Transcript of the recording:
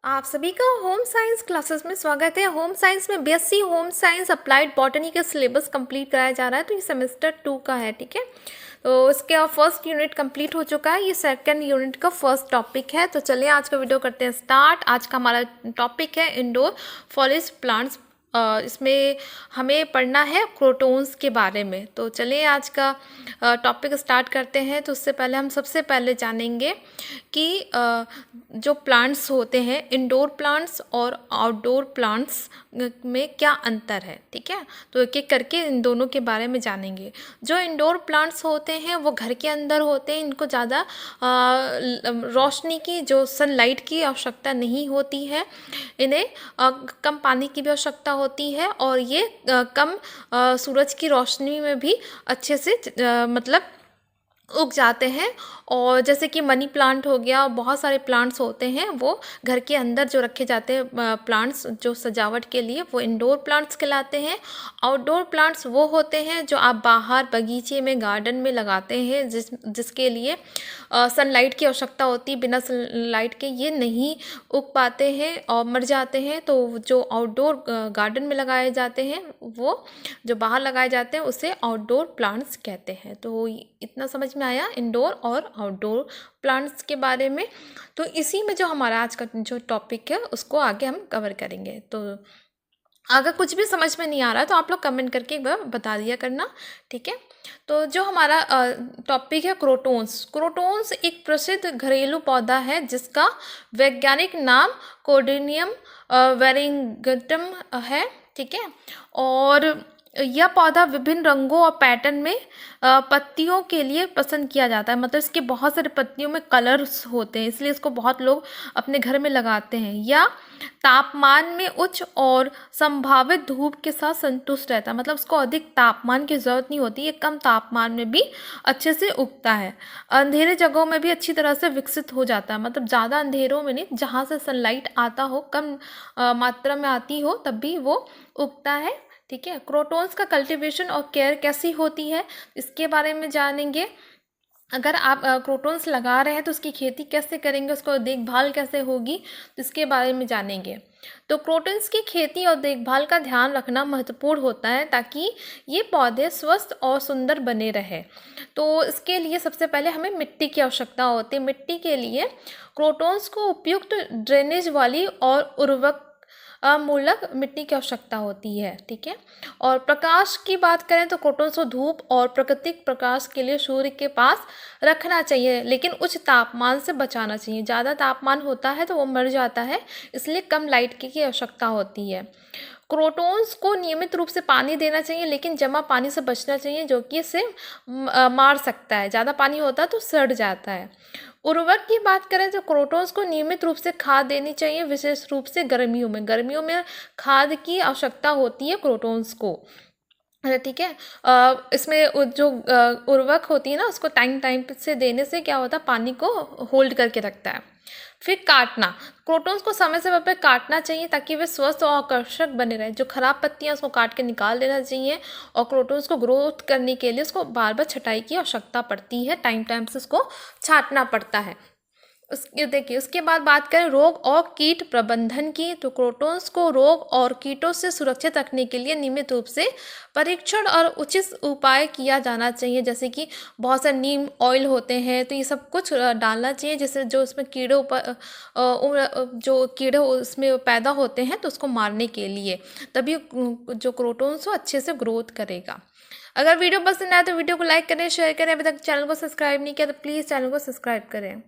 आप सभी का होम साइंस क्लासेस में स्वागत है। होम साइंस में BSc home science applied botany का सिलेबस कंप्लीट कराया जा रहा है। तो ये सेमेस्टर 2 का है, ठीक है। तो इसके फर्स्ट यूनिट कंप्लीट हो चुका है, ये सेकंड यूनिट का फर्स्ट टॉपिक है। तो चलिए आज का वीडियो करते हैं स्टार्ट। आज का हमारा टॉपिक है इंडोर फॉरेस्ट प्लांट्स। इसमें हमें पढ़ना है क्रोटोन्स के बारे में। तो चलिए आज का टॉपिक स्टार्ट करते हैं। तो उससे पहले हम सबसे पहले जानेंगे कि जो प्लांट्स होते हैं इंडोर प्लांट्स और आउटडोर प्लांट्स में क्या अंतर है, ठीक है। तो एक एक करके इन दोनों के बारे में जानेंगे। जो इंडोर प्लांट्स होते हैं वो घर के अंदर होते हैं, इनको ज़्यादा रोशनी की, जो सनलाइट की आवश्यकता नहीं होती है। इन्हें कम पानी की भी आवश्यकता होती है और ये कम सूरज की रोशनी में भी अच्छे से मतलब उग जाते हैं। और जैसे कि मनी प्लांट हो गया, बहुत सारे प्लांट्स होते हैं वो घर के अंदर जो रखे जाते हैं प्लांट्स जो सजावट के लिए, वो इंडोर प्लांट्स कहलाते हैं। आउटडोर प्लांट्स वो होते हैं जो आप बाहर बगीचे में, गार्डन में लगाते हैं, जिसके लिए सनलाइट की आवश्यकता होती है। बिना सनलाइट के ये नहीं उग पाते हैं और मर जाते हैं। तो जो आउटडोर गार्डन में लगाए जाते हैं, वो जो बाहर लगाए जाते हैं उसे आउटडोर प्लांट्स कहते हैं। तो इतना समझ में आया इंडोर और आउटडोर प्लांट्स के बारे में। तो इसी में जो हमारा आज का जो टॉपिक है उसको आगे हम कवर करेंगे। तो अगर कुछ भी समझ में नहीं आ रहा है तो आप लोग कमेंट करके एक बार बता दिया करना, ठीक है। तो जो हमारा टॉपिक है क्रोटोन्स। क्रोटोन्स एक प्रसिद्ध घरेलू पौधा है जिसका वैज्ञानिक नाम कोडिनियम वेरिंगटम है, ठीक है। और यह पौधा विभिन्न रंगों और पैटर्न में पत्तियों के लिए पसंद किया जाता है। मतलब इसके बहुत सारे पत्तियों में कलर्स होते हैं, इसलिए इसको बहुत लोग अपने घर में लगाते हैं। या तापमान में उच्च और संभावित धूप के साथ संतुष्ट रहता है। मतलब उसको अधिक तापमान की ज़रूरत नहीं होती, ये कम तापमान में भी अच्छे से उगता है। अंधेरे जगहों में भी अच्छी तरह से विकसित हो जाता है। मतलब ज़्यादा अंधेरों में नहीं, जहाँ से सनलाइट आता हो, कम मात्रा में आती हो, तब भी वो उगता है, ठीक है। क्रोटोन्स का कल्टीवेशन और केयर कैसी होती है इसके बारे में जानेंगे। अगर आप क्रोटोन्स लगा रहे हैं तो उसकी खेती कैसे करेंगे, उसको देखभाल कैसे होगी, इसके बारे में जानेंगे। तो क्रोटोन्स की खेती और देखभाल का ध्यान रखना महत्वपूर्ण होता है ताकि ये पौधे स्वस्थ और सुंदर बने रहे। तो इसके लिए सबसे पहले हमें मिट्टी की आवश्यकता होती है। मिट्टी के लिए क्रोटोन्स को उपयुक्त ड्रेनेज वाली और उर्वरक मूलक मिट्टी की आवश्यकता होती है, ठीक है। और प्रकाश की बात करें तो क्रोटोन्स को धूप और प्राकृतिक प्रकाश के लिए सूर्य के पास रखना चाहिए, लेकिन उच्च तापमान से बचाना चाहिए। ज़्यादा तापमान होता है तो वो मर जाता है, इसलिए कम लाइट की आवश्यकता होती है। क्रोटोन्स को नियमित रूप से पानी देना चाहिए, लेकिन जमा पानी से बचना चाहिए जो कि इसे मार सकता है। ज़्यादा पानी होता है तो सड़ जाता है। उर्वरक की बात करें तो क्रोटोन्स को नियमित रूप से खाद देनी चाहिए, विशेष रूप से गर्मियों में खाद की आवश्यकता होती है क्रोटोन्स को, ठीक है। इसमें जो उर्वरक होती है ना, उसको टाइम टाइम से देने से क्या होता है, पानी को होल्ड करके रखता है। फिर काटना। क्रोटोन्स को समय समय पर काटना चाहिए ताकि वे स्वस्थ और आकर्षक बने रहें। जो खराब पत्तियां उसको काट के निकाल देना चाहिए। और क्रोटोन्स को ग्रोथ करने के लिए उसको बार बार छटाई की आवश्यकता पड़ती है, टाइम टाइम से उसको छांटना पड़ता है। उसके देखिए, उसके बाद बात करें रोग और कीट प्रबंधन की। तो क्रोटोन्स को रोग और कीटों से सुरक्षित रखने के लिए नियमित रूप से परीक्षण और उचित उपाय किया जाना चाहिए। जैसे कि बहुत सारे नीम ऑयल होते हैं, तो ये सब कुछ डालना चाहिए, जिससे जो उसमें कीड़े जो कीड़े उसमें पैदा होते हैं तो उसको मारने के लिए, तभी जो क्रोटोन्स हो अच्छे से ग्रोथ करेगा। अगर वीडियो पसंद आए तो वीडियो को लाइक करें, शेयर करें। अभी तक चैनल को सब्सक्राइब नहीं किया तो प्लीज़ चैनल को सब्सक्राइब करें।